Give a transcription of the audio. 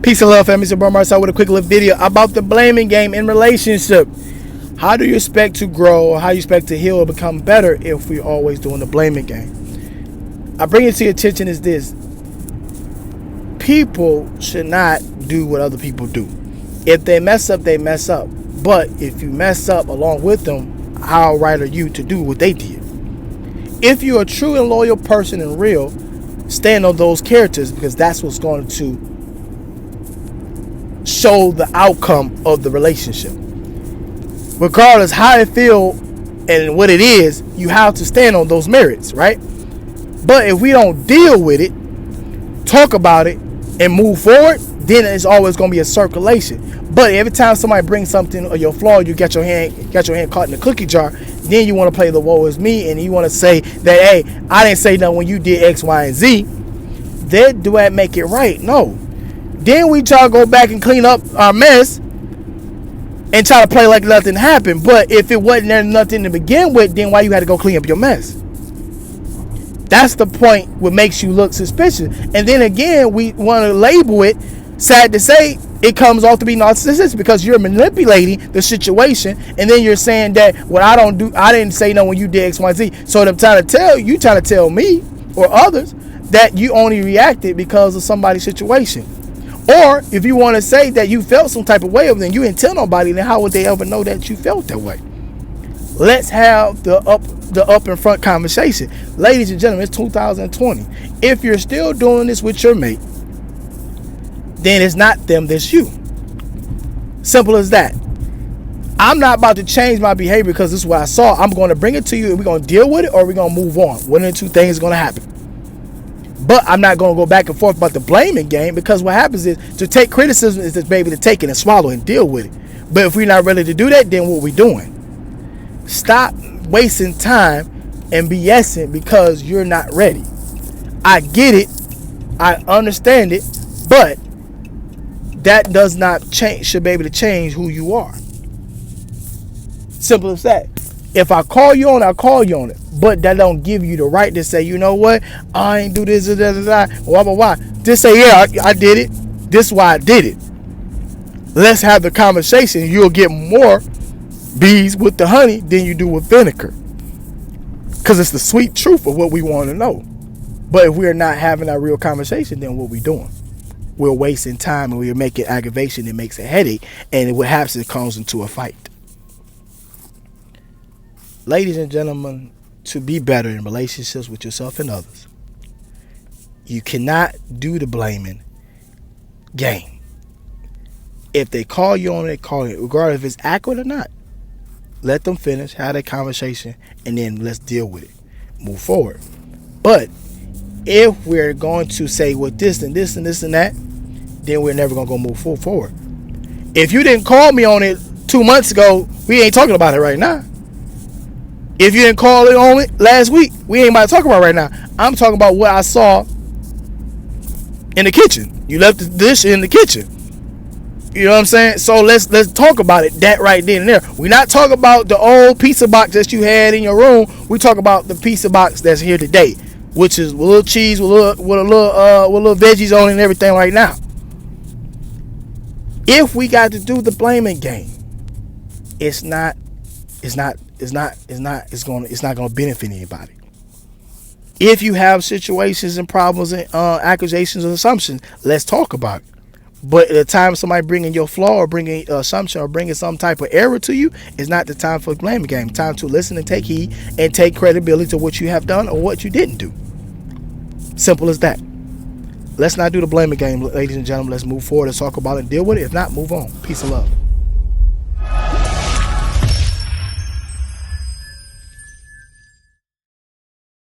Peace and love, family. It's Amari Asad with a quick little video about the blaming game in relationship. How do you expect to grow, or how you expect to heal or become better if we're always doing the blaming game? I bring it to your attention is this. People should not do what other people do. If they mess up, they mess up. But if you mess up along with them, how right are you to do what they did? If you're a true and loyal person and real, stand on those characters, because that's what's going to show the outcome of the relationship. Regardless how it feel and what it is, you have to stand on those merits, right? But if we don't deal with it, talk about it, and move forward, then it's always going to be a circulation. But every time somebody brings something or your flaw, you got your hand caught in the cookie jar, then you want to play the woe is me, and you want to say that, hey, I didn't say nothing when you did X, Y, and Z. Then do that make it right? No. Then we try to go back and clean up our mess and try to play like nothing happened. But if it wasn't there nothing to begin with, then why you had to go clean up your mess? That's the point what makes you look suspicious. And then again, we want to label it, sad to say, it comes off to be narcissistic because you're manipulating the situation, and then you're saying that what I didn't say no when you did X, Y, Z. So I'm trying to tell me or others that you only reacted because of somebody's situation. Or if you want to say that you felt some type of way of them, you didn't tell nobody, then how would they ever know that you felt that way? Let's have the up in front conversation. Ladies and gentlemen, it's 2020. If you're still doing this with your mate, then it's not them, that's you. Simple as that. I'm not about to change my behavior because this is what I saw. I'm going to bring it to you, and we're going to deal with it, or we're going to move on. One of the two things is going to happen. But I'm not going to go back and forth about the blaming game, because what happens is, to take criticism is just maybe to take it and swallow and deal with it. But if we're not ready to do that, then what we doing? Stop wasting time and BSing because you're not ready. I get it. I understand it. But that does not change, should be able to change who you are. Simple as that. If I call you on it, I call you on it. But that don't give you the right to say, you know what, I ain't do this, blah, blah, blah. Just say, yeah, I did it. This is why I did it. Let's have the conversation. You'll get more bees with the honey than you do with vinegar. Because it's the sweet truth of what we want to know. But if we're not having that real conversation, then what we doing? We're wasting time, and we're making aggravation that makes a headache. And what happens is it comes into a fight. Ladies and gentlemen, to be better in relationships with yourself and others, you cannot do the blaming game. If they call you on it, they call it, regardless if it's accurate or not. Let them finish, have that conversation, and then let's deal with it. Move forward. But if we're going to say with this and this and this and that, then we're never going to go move forward. If you didn't call me on it 2 months ago, we ain't talking about it right now. If you didn't call it on it last week, we ain't about to talk about it right now. I'm talking about what I saw in the kitchen. You left the dish in the kitchen. You know what I'm saying? So let's talk about it, that right then and there. We're not talking about the old pizza box that you had in your room. We talk about the pizza box that's here today, which is with a little cheese, with a little veggies on it and everything right now. If we got to do the blaming game, it's not going to benefit anybody. If you have situations and problems and accusations and assumptions, let's talk about it. But at the time somebody bringing your flaw or bringing assumption or bringing some type of error to you, is not the time for blaming game. Time to listen and take heed and take credibility to what you have done or what you didn't do. Simple as that. Let's not do the blaming game, ladies and gentlemen. Let's move forward and talk about it and deal with it. If not, move on. Peace and love.